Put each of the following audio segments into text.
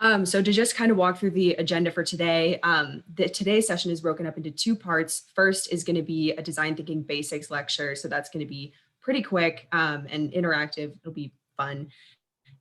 So to just kind of walk through the agenda for today, today's session is broken up into two parts. First is going to be a design thinking basics lecture. So that's going to be pretty quick and interactive. It'll be fun.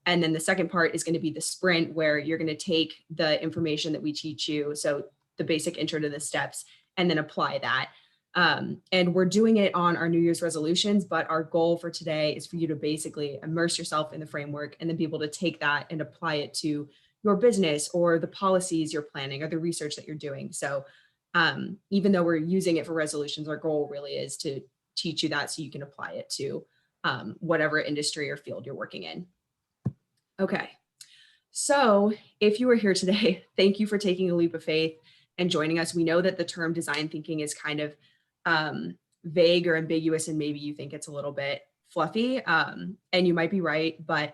And then the second part is going to be the sprint, where you're going to take the information that we teach you, so the basic intro to the steps, and then apply that. And we're doing it on our New Year's resolutions, but our goal for today is for you to basically immerse yourself in the framework and then be able to take that and apply it to your business or the policies you're planning or the research that you're doing. So even though we're using it for resolutions, our goal really is to teach you that so you can apply it to whatever industry or field you're working in. Okay, so if you were here today, thank you for taking a leap of faith and joining us. We know that the term design thinking is kind of vague or ambiguous, and maybe you think it's a little bit fluffy, and you might be right, but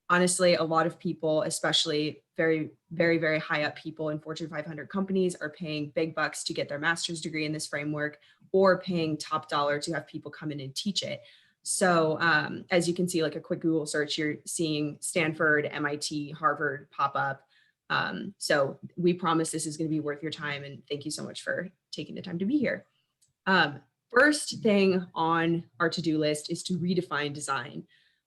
honestly, a lot of people, especially very, very, very high up people in Fortune 500 companies, are paying big bucks to get their master's degree in this framework, or paying top dollar to have people come in and teach it. So as you can see, like a quick Google search, you're seeing Stanford, MIT, Harvard pop up. So we promise this is going to be worth your time, and thank you so much for taking the time to be here. First thing on our to-do list is to redefine design.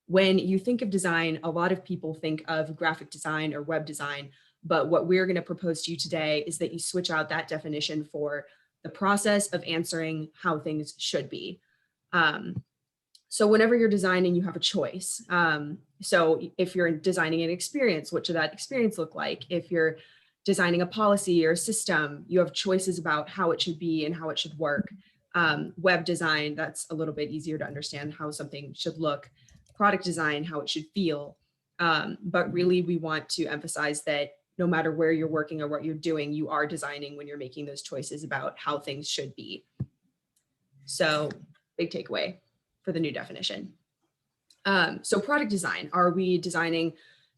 When you think of design, a lot of people think of graphic design or web design, but what we're going to propose to you today is that you switch out that definition for the process of answering how things should be. So whenever you're designing, you have a choice. So if you're designing an experience, what should that experience look like? If you're designing a policy or a system, you have choices about how it should be and how it should work. Web design, that's a little bit easier to understand how something should look. Product design, how it should feel. But really, we want to emphasize that no matter where you're working or what you're doing, you are designing when you're making those choices about how things should be. So big takeaway for the new definition. So product design, are we designing,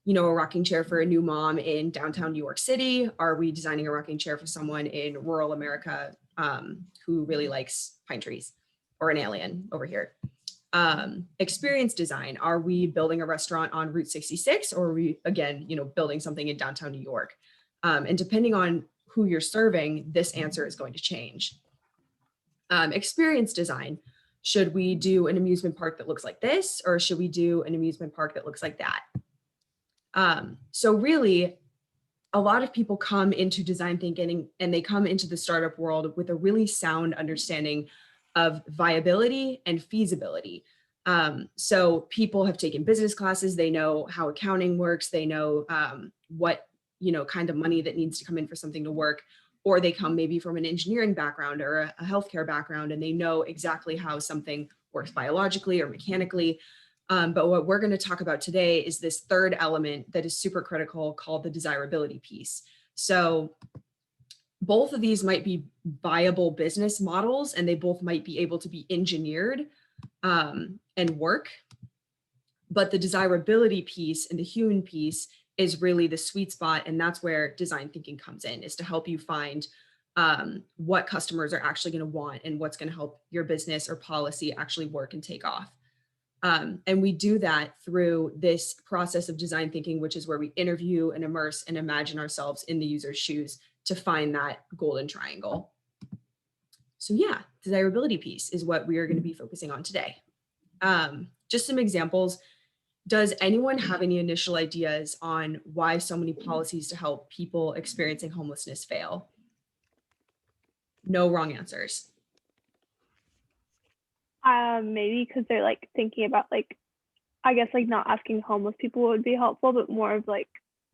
a rocking chair for a new mom in downtown New York City? Are we designing a rocking chair for someone in rural America who really likes pine trees, or an alien over here? Experience design, are we building a restaurant on Route 66, or are we, again, building something in downtown New York? And depending on who you're serving, this answer is going to change. Experience design, should we do an amusement park that looks like this, or should we do an amusement park that looks like that? So really, a lot of people come into design thinking and they come into the startup world with a really sound understanding of viability and feasibility. So people have taken business classes, they know how accounting works, they know what kind of money that needs to come in for something to work, or they come maybe from an engineering background or a healthcare background, and they know exactly how something works biologically or mechanically. But what we're going to talk about today is this third element that is super critical, called the desirability piece. So both of these might be viable business models, and they both might be able to be engineered and work. But the desirability piece and the human piece is really the sweet spot. And that's where design thinking comes in, is to help you find what customers are actually going to want and what's going to help your business or policy actually work and take off. And we do that through this process of design thinking, which is where we interview and immerse and imagine ourselves in the user's shoes to find that golden triangle. So yeah, desirability piece is what we are going to be focusing on today. Just some examples. Does anyone have any initial ideas on why so many policies to help people experiencing homelessness fail? No wrong answers. Maybe because they're thinking about I guess not asking homeless people would be helpful, but more of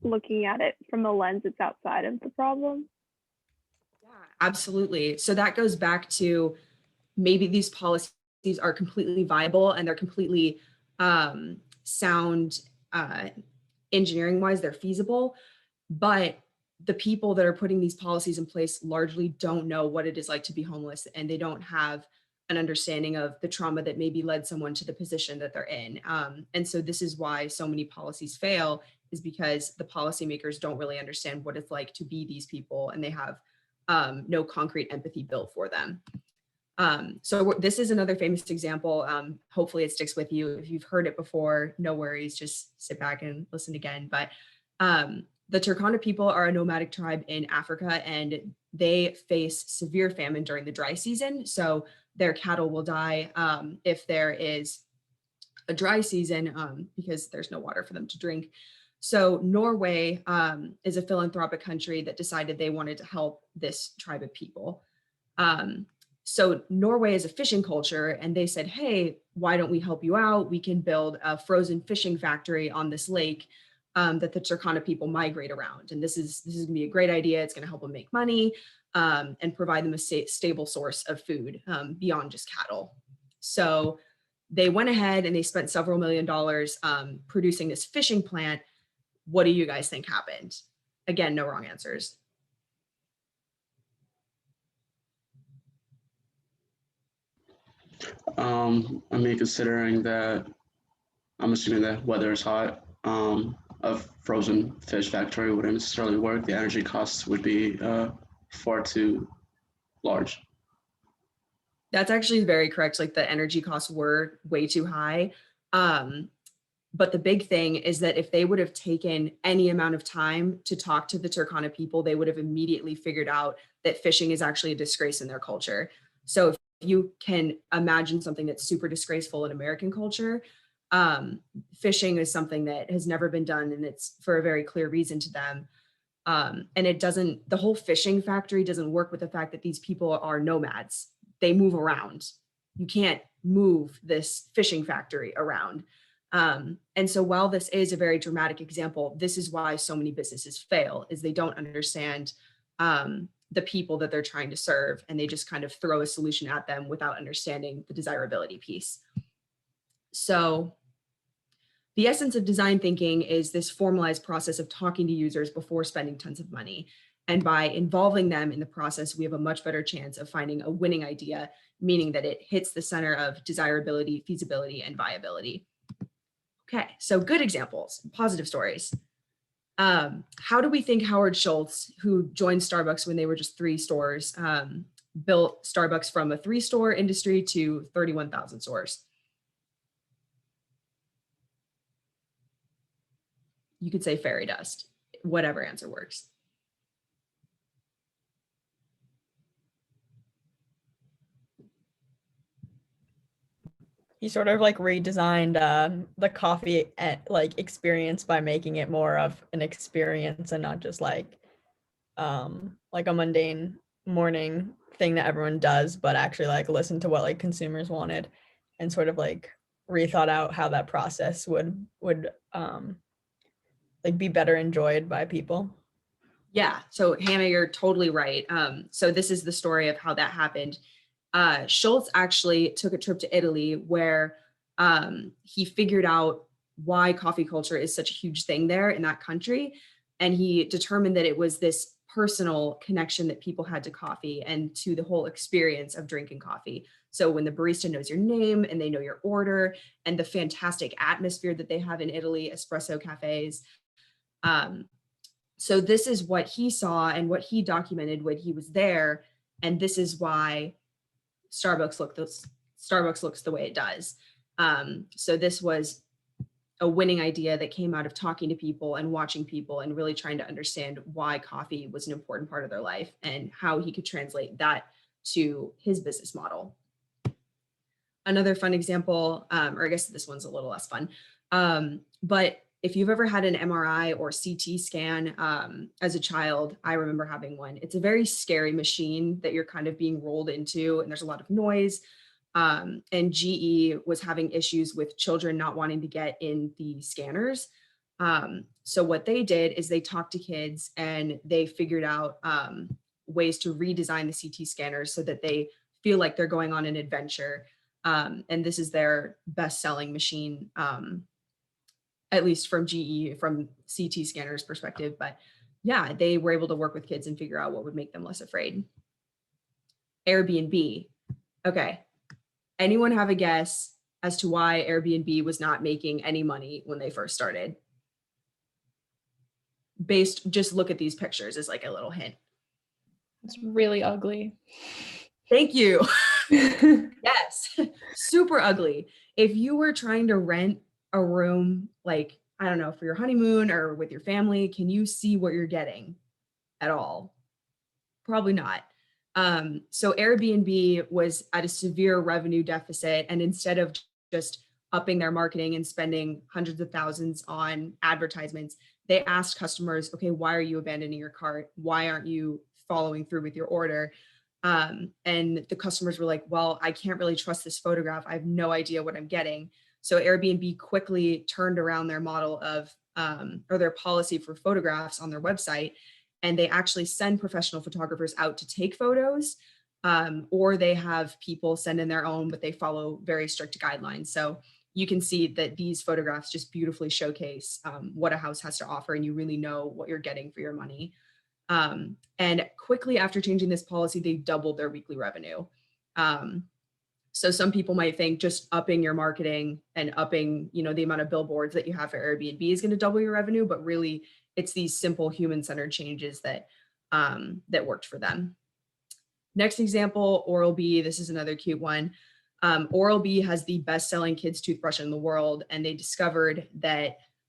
looking at it from a lens that's outside of the problem. Yeah, absolutely. So that goes back to maybe these policies are completely viable and they're completely sound engineering wise, they're feasible, but the people that are putting these policies in place largely don't know what it is like to be homeless, and they don't have an understanding of the trauma that maybe led someone to the position that they're in. And so this is why so many policies fail, is because the policymakers don't really understand what it's like to be these people, and they have no concrete empathy built for them. So this is another famous example. Hopefully it sticks with you. If you've heard it before, no worries, just sit back and listen again. But The Turkana people are a nomadic tribe in Africa, and they face severe famine during the dry season. So their cattle will die if there is a dry season because there's no water for them to drink. So Norway is a philanthropic country that decided they wanted to help this tribe of people. So Norway is a fishing culture, and they said, hey, why don't we help you out? We can build a frozen fishing factory on this lake that the Turkana people migrate around. And this is gonna be a great idea. It's gonna help them make money and provide them a stable source of food beyond just cattle. So they went ahead and they spent several $1,000,000 producing this fishing plant. What do you guys think happened? Again, no wrong answers. I mean, considering that I'm assuming that weather is hot, a frozen fish factory wouldn't necessarily work. The energy costs would be far too large. That's actually very correct. Like the energy costs were way too high. But the big thing is that if they would have taken any amount of time to talk to the Turkana people, they would have immediately figured out that fishing is actually a disgrace in their culture. So if you can imagine something that's super disgraceful in American culture, fishing is something that has never been done, and it's for a very clear reason to them. And it doesn't, the whole fishing factory doesn't work with the fact that these people are nomads. They move around. You can't move this fishing factory around. And so while this is a very dramatic example, this is why so many businesses fail, is they don't understand the people that they're trying to serve, and they just kind of throw a solution at them without understanding the desirability piece. So the essence of design thinking is this formalized process of talking to users before spending tons of money. And by involving them in the process, we have a much better chance of finding a winning idea, meaning that it hits the center of desirability, feasibility, and viability. Okay, so good examples, positive stories. How do we think Howard Schultz, who joined Starbucks when they were just 3 stores, built Starbucks from a 3-store industry to 31,000 stores? You could say fairy dust, whatever answer works. He sort of like redesigned the coffee experience by making it more of an experience and not just like a mundane morning thing that everyone does, but actually like listen to what like consumers wanted and sort of like rethought out how that process would like be better enjoyed by people. Yeah, so Hannah, you're totally right. So this is the story of how that happened. Schultz actually took a trip to Italy where he figured out why coffee culture is such a huge thing there in that country. And he determined that it was this personal connection that people had to coffee and to the whole experience of drinking coffee. So when the barista knows your name and they know your order, and the fantastic atmosphere that they have in Italy, espresso cafes. So this is what he saw and what he documented when he was there. And this is why Starbucks looks the way it does. So this was a winning idea that came out of talking to people and watching people and really trying to understand why coffee was an important part of their life and how he could translate that to his business model. Another fun example, or I guess this one's a little less fun, but if you've ever had an MRI or CT scan as a child, I remember having one. It's a very scary machine that you're kind of being rolled into, and there's a lot of noise. And GE was having issues with children not wanting to get in the scanners. So what they did is they talked to kids and they figured out ways to redesign the CT scanners so that they feel like they're going on an adventure. And this is their best-selling machine, at least from GE, from CT scanners perspective. But yeah, they were able to work with kids and figure out what would make them less afraid. Airbnb. Okay. Anyone have a guess as to why Airbnb was not making any money when they first started? Just look at these pictures as like a little hint. It's really ugly. Thank you. Yes, super ugly. If you were trying to rent a room like I don't know, for your honeymoon or with your family, can you see what you're getting at all? Probably not. So Airbnb was at a severe revenue deficit, and instead of just upping their marketing and spending hundreds of thousands on advertisements, they asked customers, okay, why are you abandoning your cart? Why aren't you following through with your order? And the customers were like, well, I can't really trust this photograph. I have no idea what I'm getting. So Airbnb quickly turned around their model of, or their policy for photographs on their website, and they actually send professional photographers out to take photos, or they have people send in their own, but they follow very strict guidelines. So you can see that these photographs just beautifully showcase what a house has to offer, and you really know what you're getting for your money. And quickly after changing this policy, they doubled their weekly revenue. So some people might think just upping your marketing and upping, the amount of billboards that you have for Airbnb is going to double your revenue, but really it's these simple human-centered changes that that worked for them. Next example, Oral-B. This is another cute one. Oral-B has the best-selling kids toothbrush in the world, and they discovered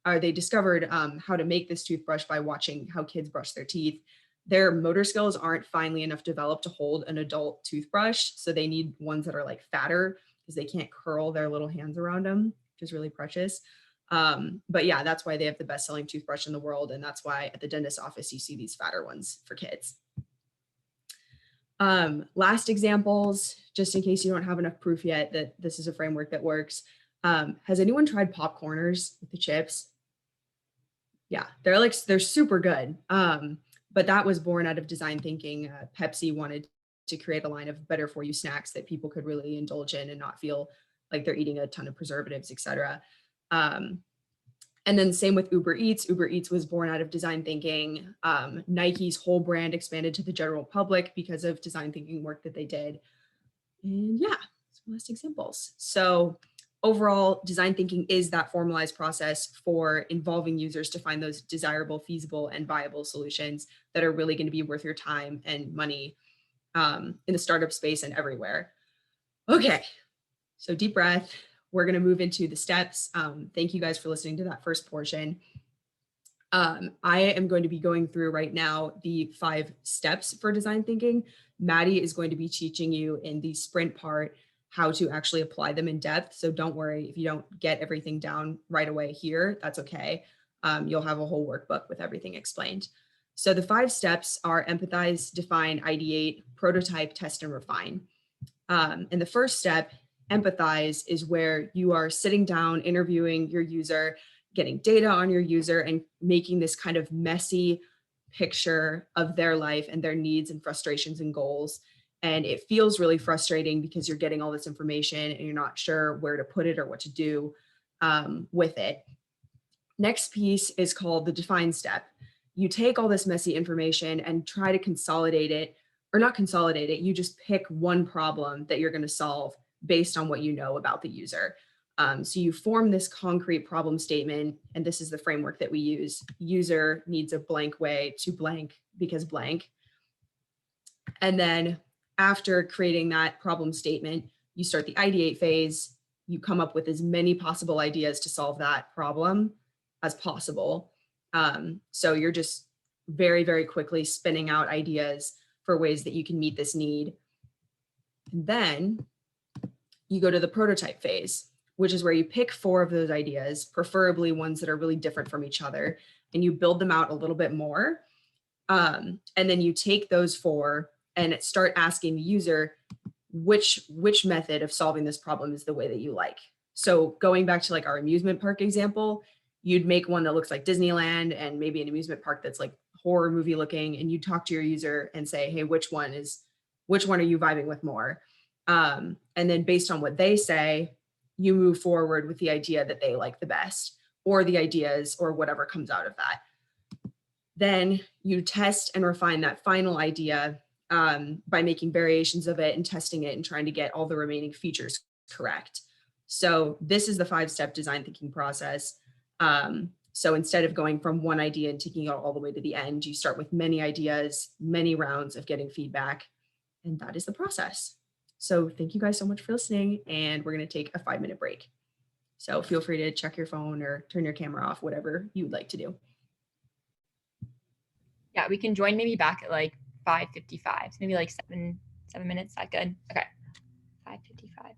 how to make this toothbrush by watching how kids brush their teeth. Their motor skills aren't finely enough developed to hold an adult toothbrush, so they need ones that are like fatter because they can't curl their little hands around them, which is really precious. But yeah, that's why they have the best-selling toothbrush in the world, and that's why at the dentist's office you see these fatter ones for kids. Last examples, just in case you don't have enough proof yet that this is a framework that works. Has anyone tried popcorners with the chips? Yeah, they're super good. But that was born out of design thinking. Pepsi wanted to create a line of better for you snacks that people could really indulge in and not feel like they're eating a ton of preservatives, et cetera. And then same with Uber Eats. Uber Eats was born out of design thinking. Nike's whole brand expanded to the general public because of design thinking work that they did. And yeah, some last examples. So overall, design thinking is that formalized process for involving users to find those desirable, feasible, and viable solutions that are really going to be worth your time and money in the startup space and everywhere. Okay, so deep breath. We're going to move into the steps. Thank you guys for listening to that first portion. I am going to be going through right now the 5 steps for design thinking. Maddie is going to be teaching you in the sprint part how to actually apply them in depth. So don't worry if you don't get everything down right away here, that's okay. You'll have a whole workbook with everything explained. So the 5 steps are empathize, define, ideate, prototype, test, and refine. And the first step, empathize, is where you are sitting down, interviewing your user, getting data on your user, and making this kind of messy picture of their life and their needs and frustrations and goals. And it feels really frustrating because you're getting all this information and you're not sure where to put it or what to do with it. Next piece is called the define step. You take all this messy information and try to consolidate it, or not consolidate it, you just pick one problem that you're going to solve based on what you know about the user. So you form this concrete problem statement, and this is the framework that we use. User needs a blank way to blank because blank. And then after creating that problem statement, you start the ideate phase. You come up with as many possible ideas to solve that problem as possible. So you're just very, very quickly spinning out ideas for ways that you can meet this need. And then you go to the prototype phase, which is where you pick 4 of those ideas, preferably ones that are really different from each other, and you build them out a little bit more. And then you take those 4 and start asking the user which method of solving this problem is the way that you like. So going back to like our amusement park example, you'd make one that looks like Disneyland and maybe an amusement park that's like horror movie looking, and you talk to your user and say, hey, which one are you vibing with more? And then based on what they say, you move forward with the idea that they like the best, or the ideas, or whatever comes out of that. Then you test and refine that final idea by making variations of it and testing it and trying to get all the remaining features correct. So this is the 5-step design thinking process. So instead of going from one idea and taking it all the way to the end, you start with many ideas, many rounds of getting feedback, and that is the process. So thank you guys so much for listening, and we're going to take a 5-minute break. So feel free to check your phone or turn your camera off, whatever you would like to do. Yeah, we can join maybe back at like 5:55. So maybe like 7 minutes. Is that good? Okay. 5:55.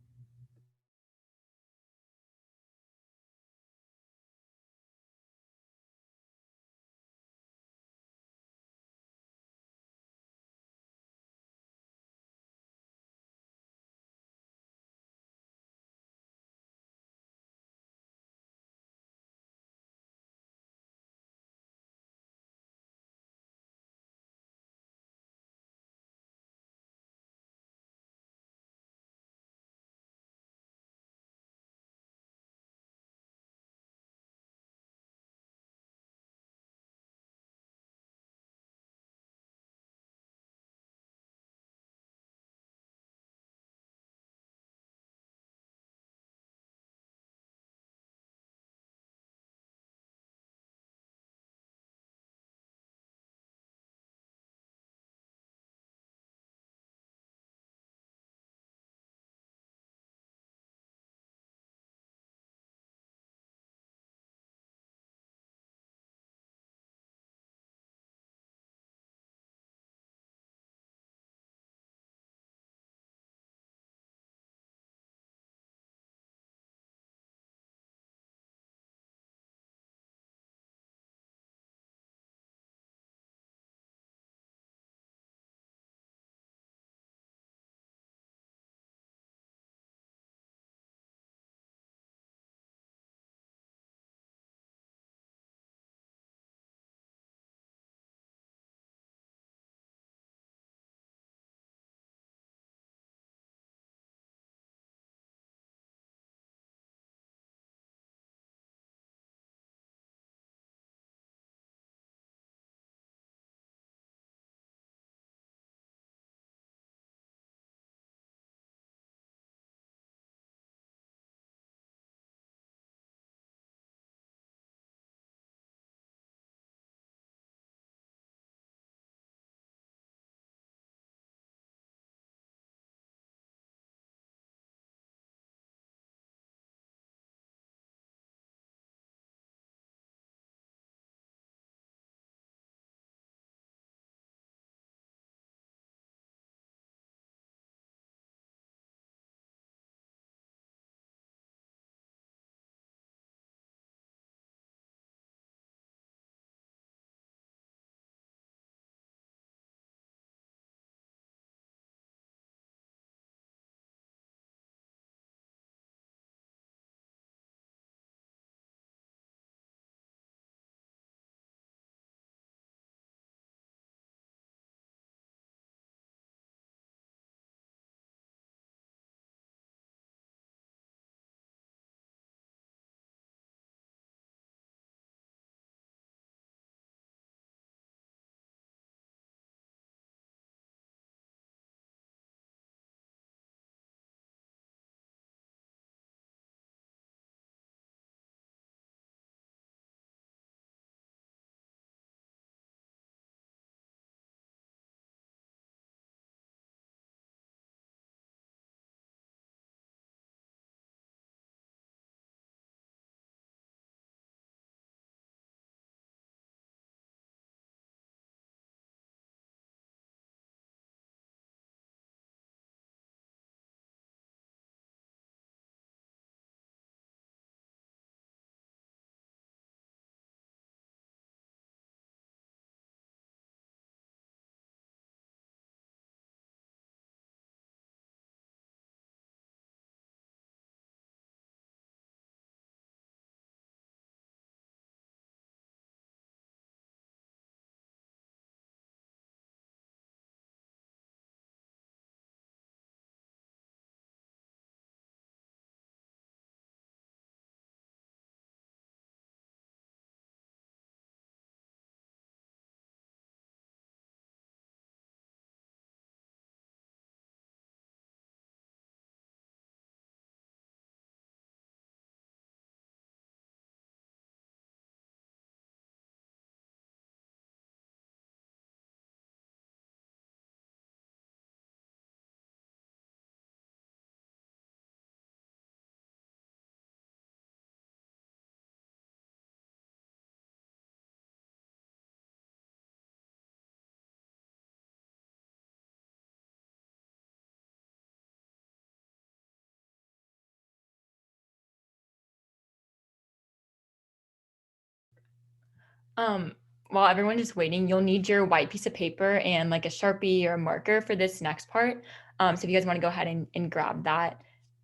While everyone's just waiting, you'll need your white piece of paper and like a Sharpie or a marker for this next part. So if you guys want to go ahead and grab that,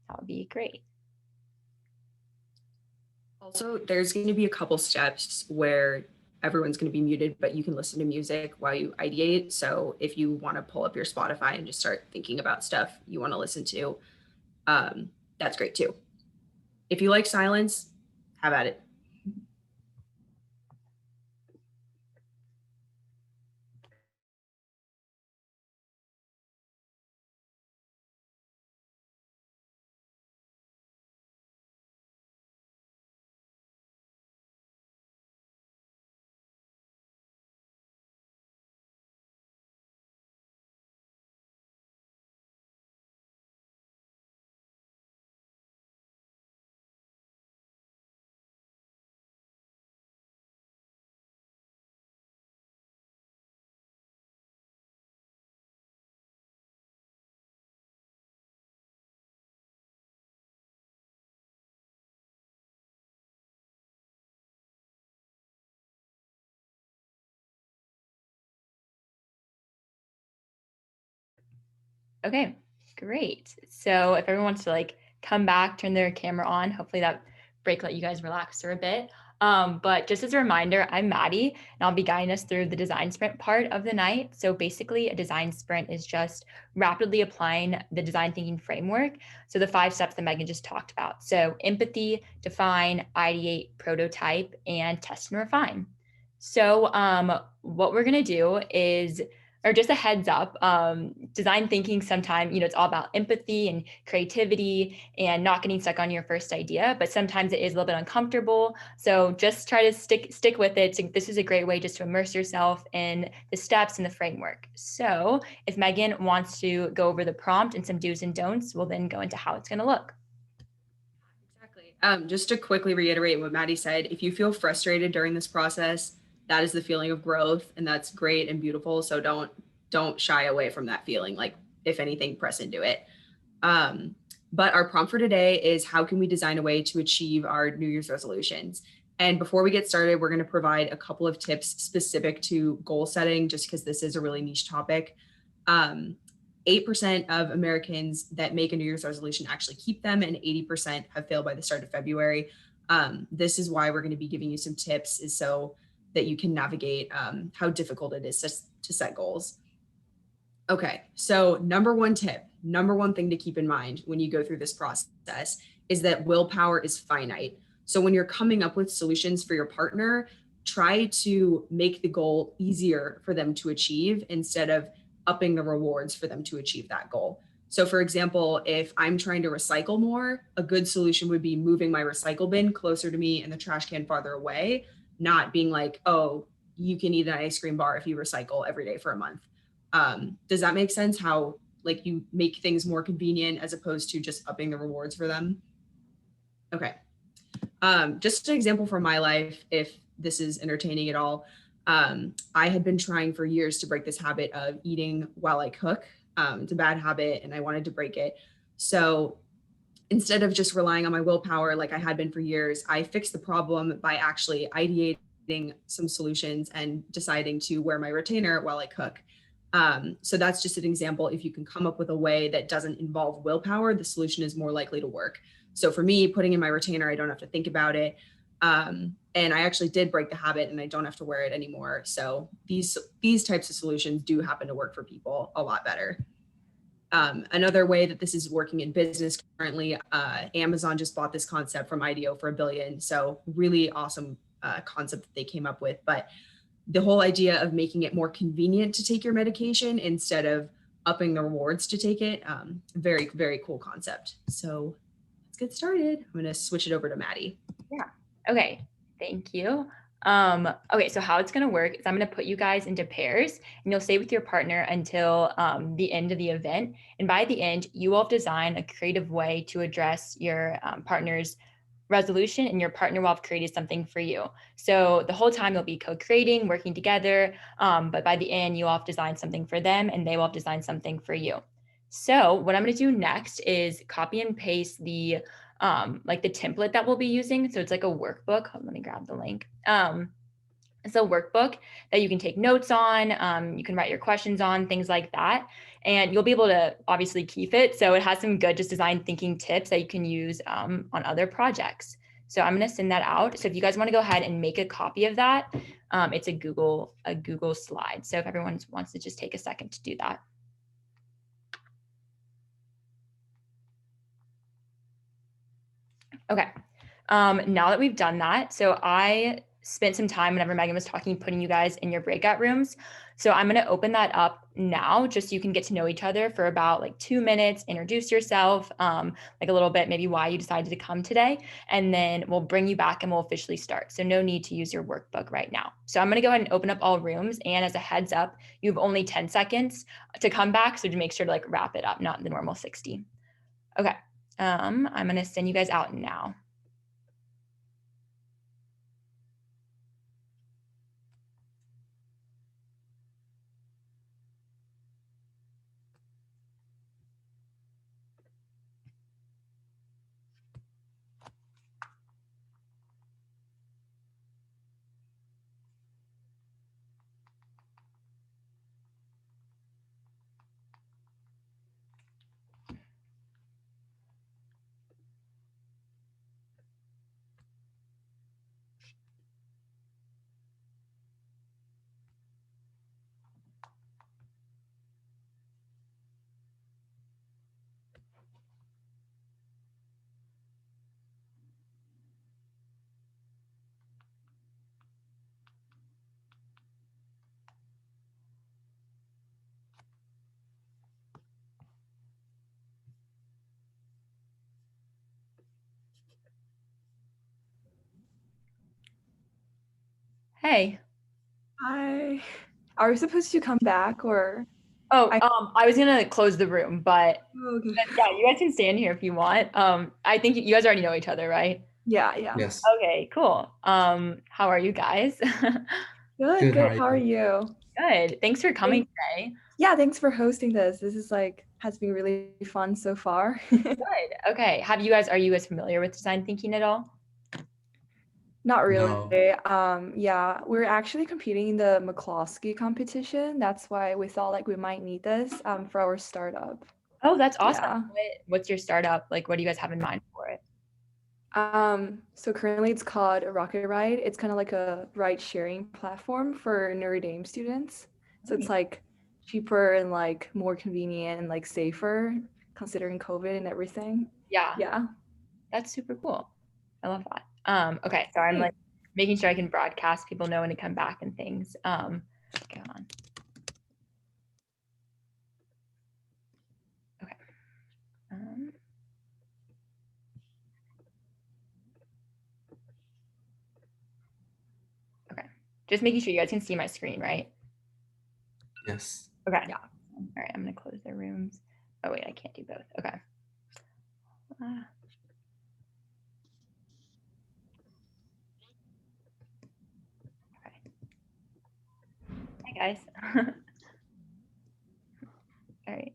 that would be great. Also, there's going to be a couple steps where everyone's going to be muted, but you can listen to music while you ideate. So if you want to pull up your Spotify and just start thinking about stuff you want to listen to, that's great too. If you like silence, have at it. Okay, great. So if everyone wants to like come back, turn their camera on, hopefully that break let you guys relax for a bit. But just as a reminder, I'm Maddie, and I'll be guiding us through the design sprint part of the night. So basically, a design sprint is just rapidly applying the design thinking framework. So the 5 steps that Megan just talked about. So empathy, define, ideate, prototype, and test and refine. So what we're gonna do is, or just a heads up, design thinking sometimes, it's all about empathy and creativity and not getting stuck on your first idea, but sometimes it is a little bit uncomfortable. So just try to stick with it. So this is a great way just to immerse yourself in the steps and the framework. So if Megan wants to go over the prompt and some do's and don'ts, we'll then go into how it's going to look. Exactly. Just to quickly reiterate what Maddie said, if you feel frustrated during this process, that is the feeling of growth, and that's great and beautiful. So don't shy away from that feeling. Like, if anything, press into it. But our prompt for today is, how can we design a way to achieve our New Year's resolutions? And before we get started, we're going to provide a couple of tips specific to goal setting, just because this is a really niche topic. 8% of Americans that make a New Year's resolution actually keep them, and 80% have failed by the start of February. This is why we're going to be giving you some tips, is so that you can navigate how difficult it is to set goals. Okay, so number one thing to keep in mind when you go through this process is that willpower is finite. So when you're coming up with solutions for your partner, try to make the goal easier for them to achieve instead of upping the rewards for them to achieve that goal. So for example, if I'm trying to recycle more, a good solution would be moving my recycle bin closer to me and the trash can farther away, not being like, oh, you can eat an ice cream bar if you recycle every day for a month. Does that make sense? How like you make things more convenient as opposed to just upping the rewards for them? Okay. Just an example from my life, if this is entertaining at all. I had been trying for years to break this habit of eating while I cook. It's a bad habit and I wanted to break it. So instead of just relying on my willpower like I had been for years, I fixed the problem by actually ideating some solutions and deciding to wear my retainer while I cook. So that's just an example. If you can come up with a way that doesn't involve willpower, the solution is more likely to work. So for me, putting in my retainer, I don't have to think about it. And I actually did break the habit and I don't have to wear it anymore. So these types of solutions do happen to work for people a lot better. Another way that this is working in business currently, Amazon just bought this concept from IDEO for $1 billion. So really awesome concept that they came up with. But the whole idea of making it more convenient to take your medication instead of upping the rewards to take it, very, very cool concept. So let's get started. I'm going to switch it over to Maddie. Yeah. Okay. Thank you. Okay, so how it's going to work is I'm going to put you guys into pairs and you'll stay with your partner until the end of the event. And by the end, you will have designed a creative way to address your partner's resolution, and your partner will have created something for you. So the whole time you'll be co-creating, working together, but by the end, you'll have designed something for them and they will have designed something for you. So what I'm going to do next is copy and paste the like the template that we'll be using. So it's like a workbook. Let me grab the link. It's a workbook that you can take notes on. You can write your questions on, things like that. And you'll be able to obviously keep it. So it has some good just design thinking tips that you can use on other projects. So I'm going to send that out. So if you guys want to go ahead and make a copy of that, it's a Google slide. So if everyone wants to just take a second to do that. Okay. Now that we've done that, so I spent some time whenever Megan was talking, putting you guys in your breakout rooms. So I'm going to open that up now, just so you can get to know each other for about like 2 minutes, introduce yourself, like a little bit, maybe why you decided to come today, and then we'll bring you back and we'll officially start. So no need to use your workbook right now. So I'm going to go ahead and open up all rooms. And as a heads up, you have only 10 seconds to come back. So to make sure to like wrap it up, not the normal 60. Okay. I'm going to send you guys out now. Hey. Hi. Are we supposed to come back or? Oh, I was gonna close the room, but Okay. yeah, you guys can stand here if you want. I think you guys already know each other, right? Yeah. Yes. Okay, cool. How are you guys? Good. How are you? Good. Thanks for coming today. Yeah, thanks for hosting this. This is has been really fun so far. Good. Okay. Are you guys familiar with design thinking at all? Not really. No. Yeah, we're actually competing in the McCloskey competition. That's why we thought like we might need this for our startup. Oh, that's awesome. Yeah. What's your startup? Like, what do you guys have in mind for it? So currently it's called Rocket Ride. It's kind of like a ride sharing platform for Notre Dame students. So it's like cheaper and like more convenient and like safer considering COVID and everything. Yeah. Yeah. That's super cool. I love that. Okay, so I'm like making sure I can broadcast, people know when to come back and things. Okay, hold on. Okay. Okay. Just making sure you guys can see my screen, right? Yes. Okay. Yeah. All right, I'm gonna close the rooms. Oh wait, I can't do both. Okay. Okay. Hey guys. All right.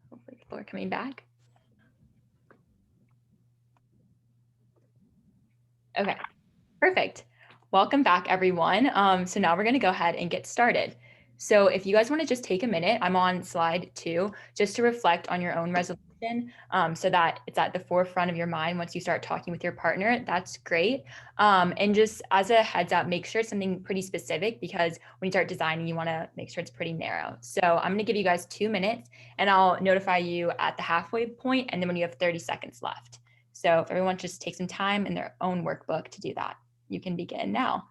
Hopefully people are coming back. Okay, perfect. Welcome back, everyone. So now we're going to go ahead and get started. So if you guys want to just take a minute, I'm on slide 2, just to reflect on your own resolution, so that it's at the forefront of your mind once you start talking with your partner. That's great. And just as a heads up, make sure it's something pretty specific, because when you start designing, you want to make sure it's pretty narrow. So I'm going to give you guys 2 minutes, and I'll notify you at the halfway point, and then when you have 30 seconds left. So if everyone just takes some time in their own workbook to do that, you can begin now.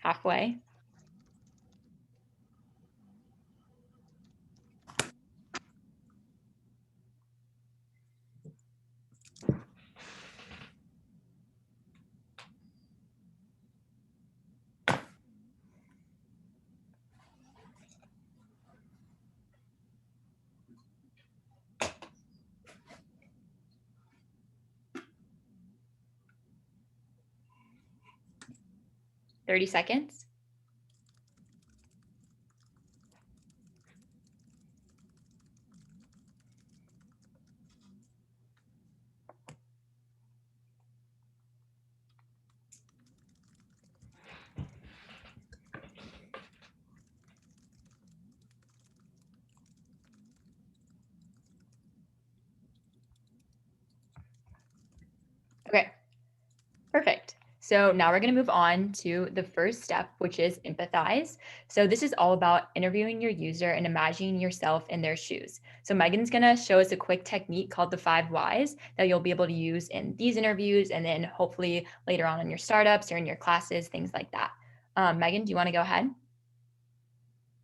halfway. Thirty seconds. Okay, perfect. So now we're going to move on to the first step, which is empathize. So this is all about interviewing your user and imagining yourself in their shoes. So Megan's going to show us a quick technique called the 5 whys that you'll be able to use in these interviews and then hopefully later on in your startups or in your classes, things like that. Megan, do you want to go ahead?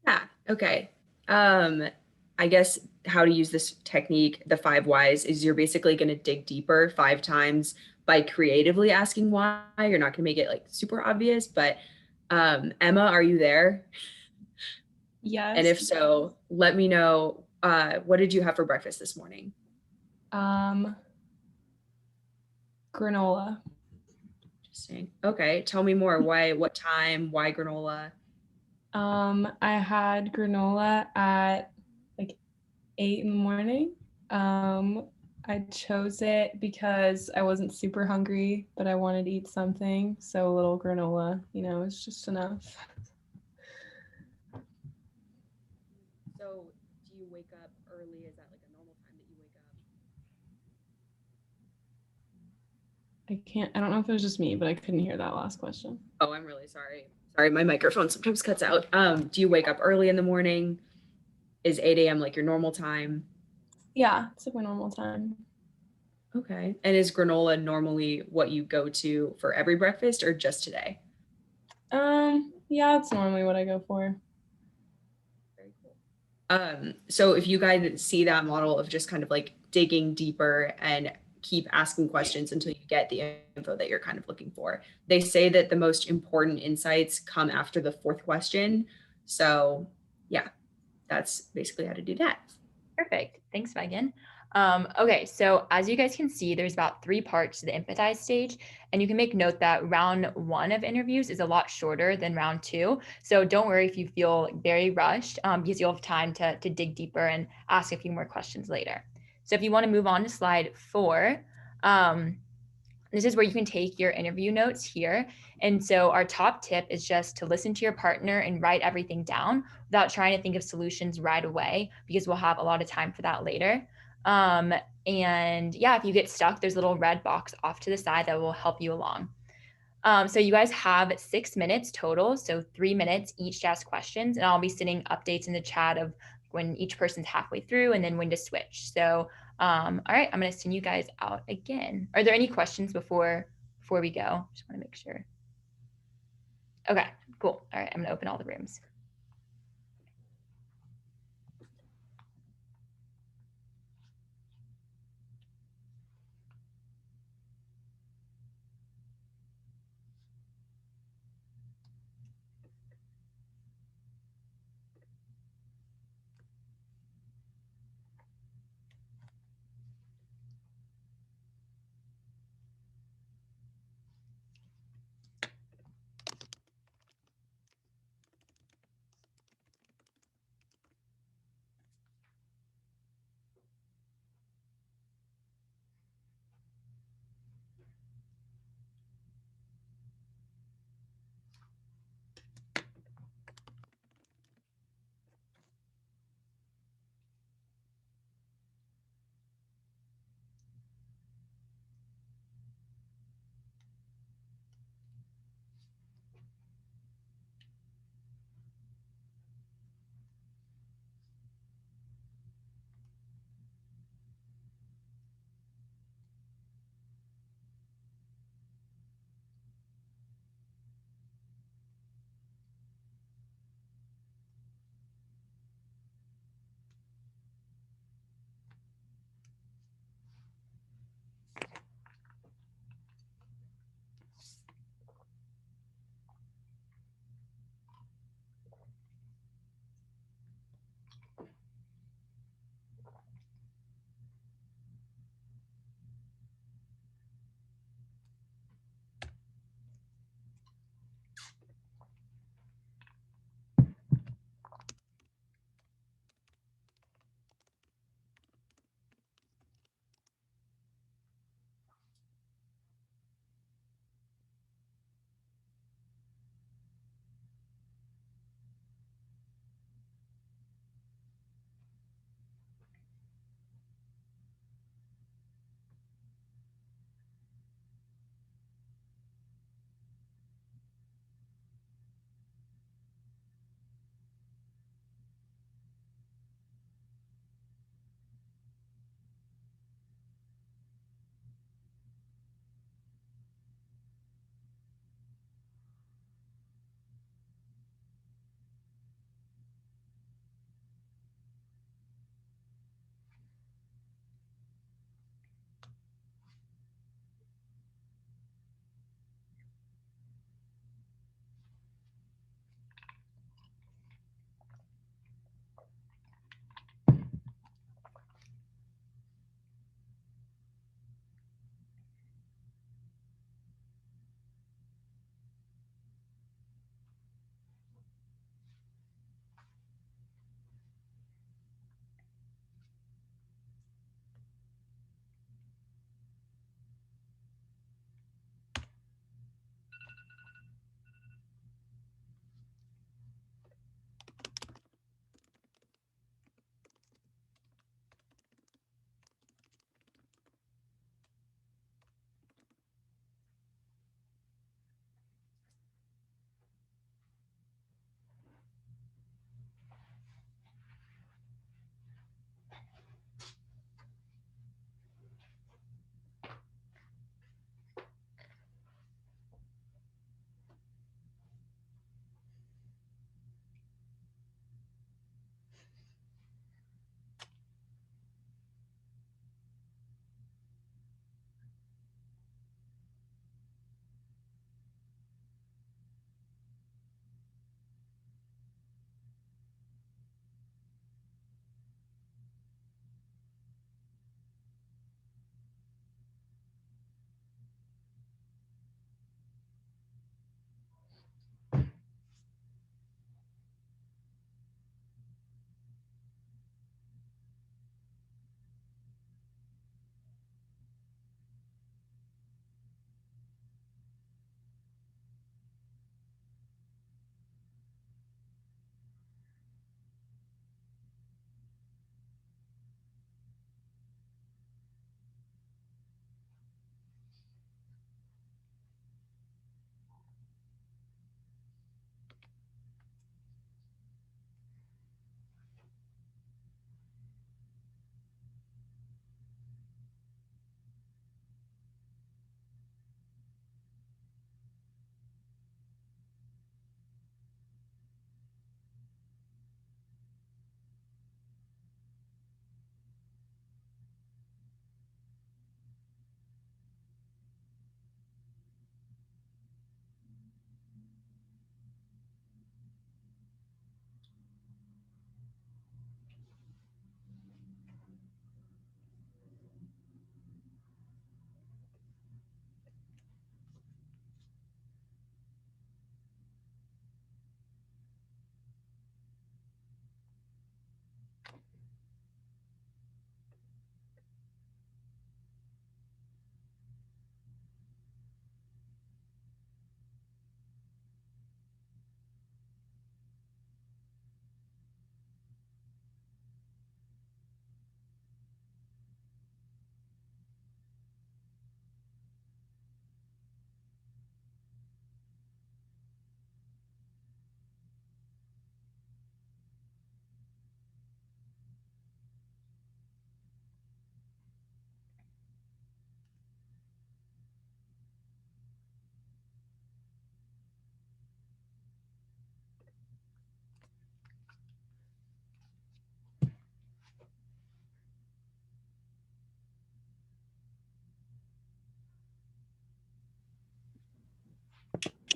Yeah, okay. I guess how to use this technique, the 5 whys, is you're basically going to dig deeper 5 times by creatively asking why. You're not going to make it like super obvious, but Emma, are you there? Yes. And if so, let me know, what did you have for breakfast this morning? Granola. Interesting. Okay, tell me more. Why, what time, why granola? I had granola at like 8 in the morning. I chose it because I wasn't super hungry, but I wanted to eat something. So a little granola, is just enough. So do you wake up early? Is that like a normal time that you wake up? I don't know if it was just me, but I couldn't hear that last question. Oh, I'm really sorry. Sorry, my microphone sometimes cuts out. Do you wake up early in the morning? Is 8 a.m. like your normal time? Yeah, it's like my normal time. Okay. And is granola normally what you go to for every breakfast or just today? Yeah, it's normally what I go for. Very cool. So if you guys see that model of just kind of like digging deeper and keep asking questions until you get the info that you're kind of looking for. They say that the most important insights come after the 4th question. So yeah, that's basically how to do that. Perfect. Thanks, Megan. Okay, so as you guys can see, there's about 3 parts to the empathize stage, and you can make note that round 1 of interviews is a lot shorter than round 2. So don't worry if you feel very rushed, because you'll have time to dig deeper and ask a few more questions later. So if you want to move on to slide 4, this is where you can take your interview notes here. And so our top tip is just to listen to your partner and write everything down without trying to think of solutions right away, because we'll have a lot of time for that later. And yeah, if you get stuck, there's a little red box off to the side that will help you along. So you guys have 6 minutes total. So 3 minutes each to ask questions, and I'll be sending updates in the chat of when each person's halfway through and then when to switch. So all right, I'm going to send you guys out again. Are there any questions before we go? Just want to make sure. Okay, cool. All right, I'm going to open all the rooms.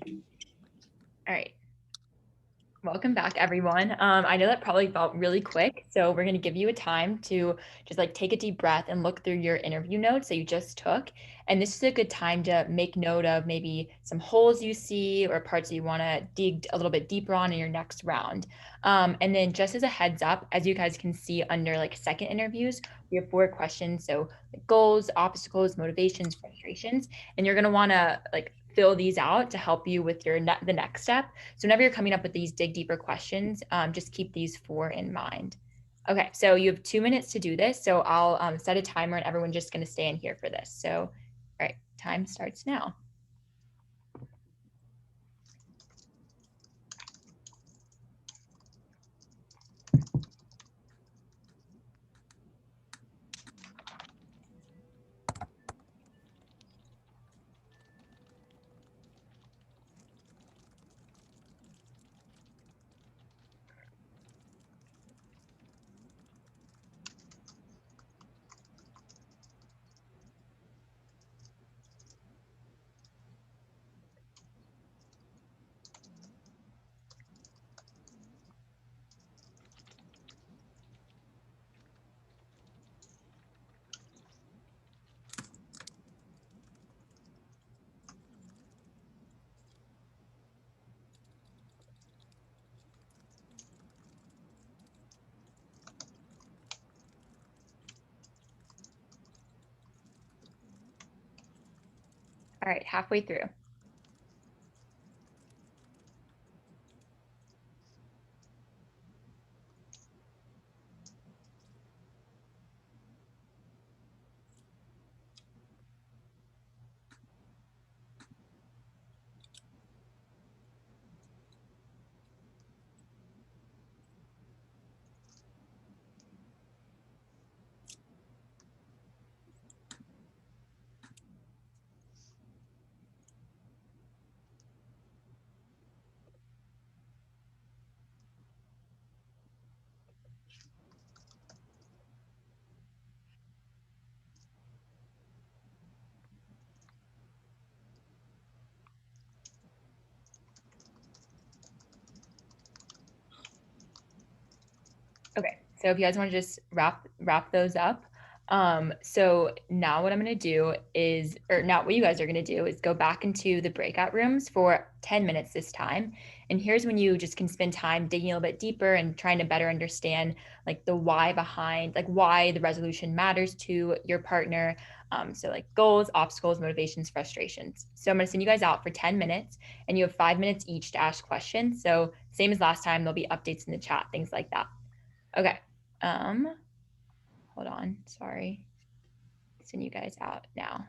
All right. Welcome back, everyone. I know that probably felt really quick, so we're going to give you a time to just like take a deep breath and look through your interview notes that you just took. And this is a good time to make note of maybe some holes you see or parts that you want to dig a little bit deeper on in your next round. And then just as a heads up, as you guys can see under like second interviews, we have 4 questions. So like goals, obstacles, motivations, frustrations, and you're going to want to like fill these out to help you with your the next step. So whenever you're coming up with these dig deeper questions, just keep these 4 in mind. Okay, so you have 2 minutes to do this. So I'll set a timer and everyone's just gonna stay in here for this. So, all right, time starts now. All right, halfway through. Okay, so if you guys want to just wrap those up. So now what I'm going to do is, or now what you guys are going to do is go back into the breakout rooms for 10 minutes this time. And here's when you just can spend time digging a little bit deeper and trying to better understand like the why behind, like why the resolution matters to your partner. So like goals, obstacles, motivations, frustrations. So I'm going to send you guys out for 10 minutes and you have 5 minutes each to ask questions. So same as last time, there'll be updates in the chat, things like that. Okay. Hold on. Sorry. Send you guys out now.